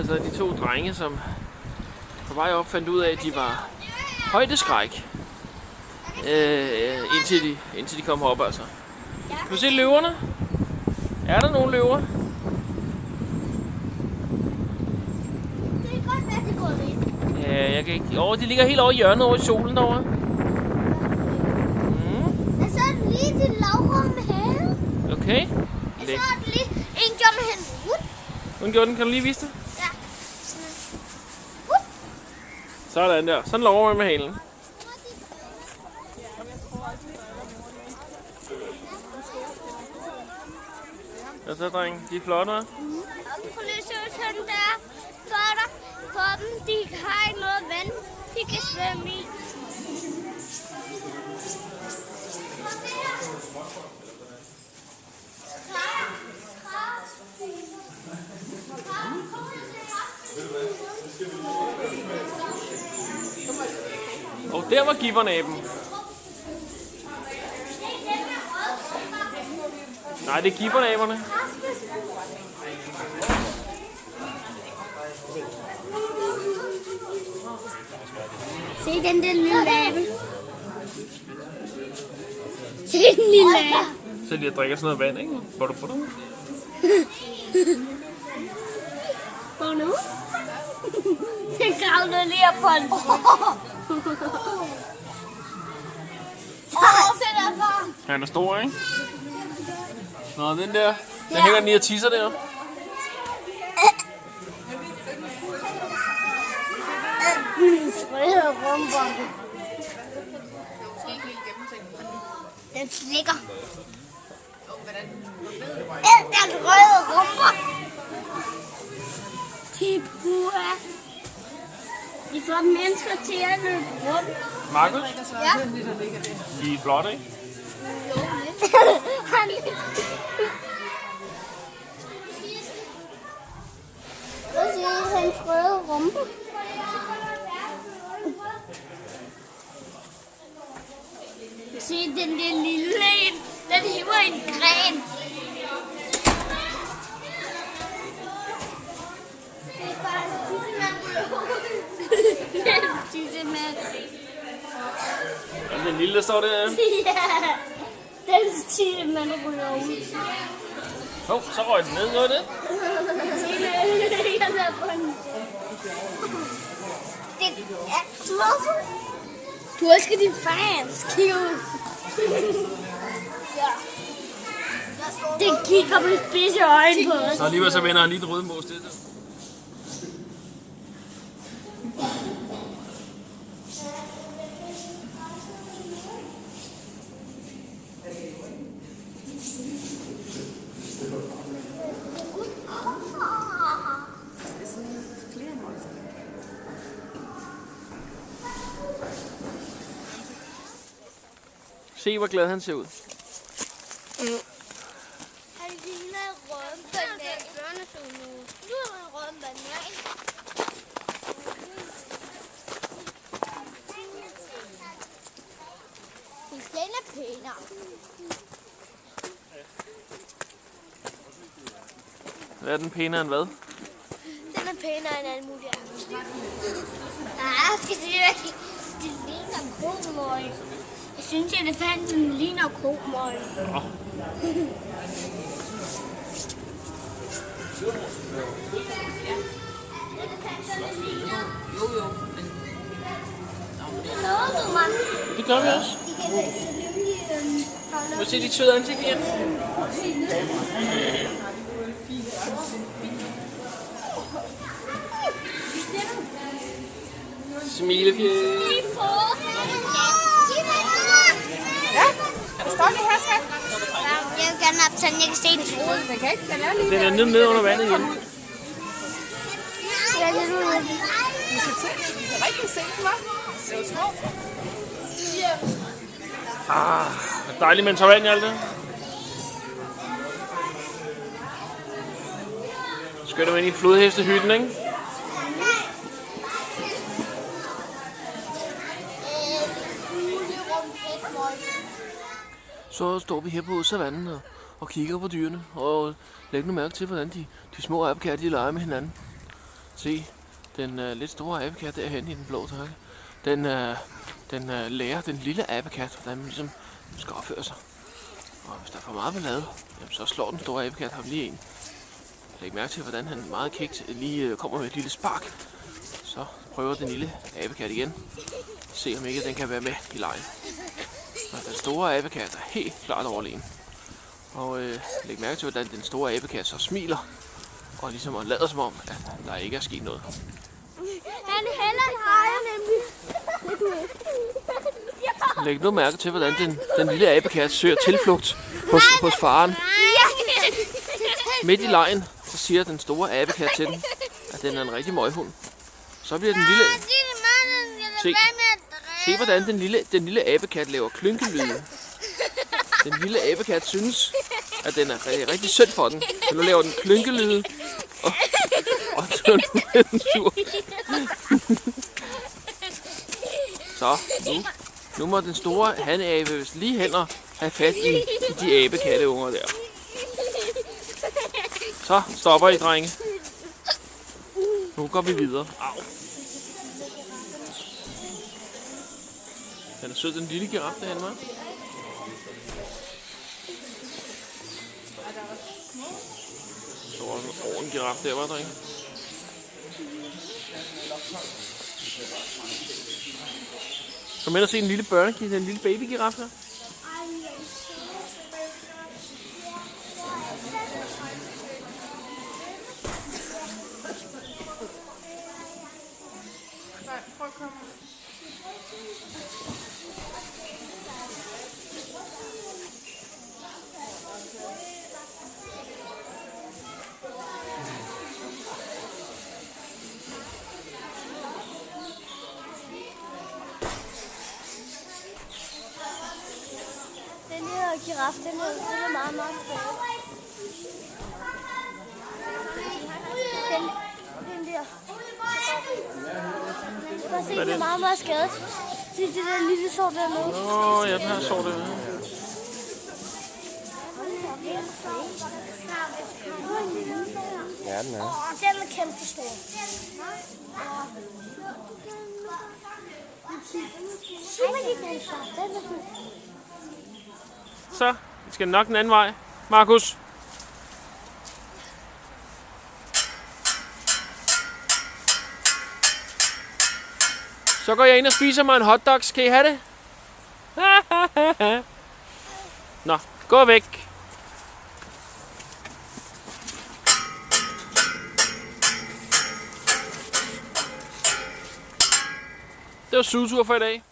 altså de to drenge, som på vej op fandt ud af, at de var højdeskræk. Indtil de kom herop, altså. Kan du se løverne? Er der nogle løver? Det kan godt være, det går lidt. Ja, jeg kan ikke... de ligger helt over i hjørnet over i solen derovre. Og så er det lige til Laura med hale. Okay. Og så er det lige en job med hende. Hvordan gjorde den? Kan du lige vise det? Ja. Sådan der. Sådan lover med halen. Hvad så, drenge? De er flotte, hva'? Prøv lige at se sådan der. For dem, de har ikke noget vand, de kan svømme i. Og der var gibbernæben. Nej, det er gibbernæberne. Se den der lille abe. Se den lille abe. Så lige at drikke sådan noget vand, ikke? Hvor du. Hvor nu? Den kravlede lige op på en. Se derfra. Han er stor, ikke? Nå, den der. Der hænger den lige og tisser deroppe. Røde rumper. Den slikker. Den røde rumper. De får mennesker til at løbe rundt. Markus? Ja. De er flotte, ikke? Hvad siger hans røde rumpe? Se den der lille en. Den hiver en gren. Det er bare en tissemand. Den lille, der står der. Ja, den tissemand ryger ud. Så røg den ned, noget af det. Jeg er på en. Det er klodset. Du elsker dine fans, cute. Ja. Den kigger med spidse øjne på os. Så alligevel så vender han lige den røde mås til det. Se, hvor glad han ser ud. Han ligner en rød banan. Nu er en rød banan. Den er pænere. Hvad er den pænere end hvad? Den er pænere end alle mulige andre. Nej, jeg skal sige, at det ligner kromøg. Jeg synes, at elefanten ligner kromøg. Oh. Det gør vi også. Må vi se dit søde ansigt igen? Smilefjæs. Ja, er du stolt i her, skat? Jeg vil gerne op, så jeg kan se den hoved. Den kan ikke, den er lige Den er nede under vandet igen. Jeg kan ud af Du kan rigtig se den, hva'? Det er jo små. Det er dejligt med en tår vand i alt det. Skynder vi ind i flodhestehytten, ikke? Så står vi her på savannen og kigger på dyrene og lægger nu mærke til, hvordan de små apekatte leger med hinanden. Se, den lidt store abekat derhen i den blå takke. Den lærer den lille abekat, hvordan man ligesom skal opføre sig. Og hvis der er for meget ballade, jamen, så slår den store abekat ham lige en. Læg mærke til, hvordan han meget kægt lige kommer med et lille spark. Så prøver den lille abekat igen. Se om ikke den kan være med i legen. Og den store abekat er helt klart overlegen. Og læg mærke til, hvordan den store abekat så smiler. Og ligesom lader som om, at der ikke er sket noget. Han hælder drejer nemlig. Læg nu mærke til, hvordan den lille abekat søger tilflugt hos faren. Midt i legen, så siger den store abekat til den, at den er en rigtig møghund. Så bliver den lille... Se hvordan den lille abekat laver klynkelyd. Den lille abekat synes, at den er rigtig synd for den. Så nu laver den klynkelyd. Og så nu er den sur. Så nu må den store hanabe lige hen og have fat i de abekatteunger der. Så stopper I, drenge. Nu går vi videre. Au. Den er sød, den lille giraf derhen, hva'? Så over en giraf der, var drenge. Kom ind og se den lille børnekige, den lille babygiraf her. Den her giraf, den er meget, meget spændende. Den der. Du kan se, den er meget, meget skadet. Se det der lille sår dernede. Ja, den her sår dernede. Ja, den er. Den er kæmpe stor. Så, vi skal nok den anden vej. Markus. Så går jeg ind og spiser mig en hotdogs. Kan I have det? Nå, gå væk. Det var sugetur for i dag.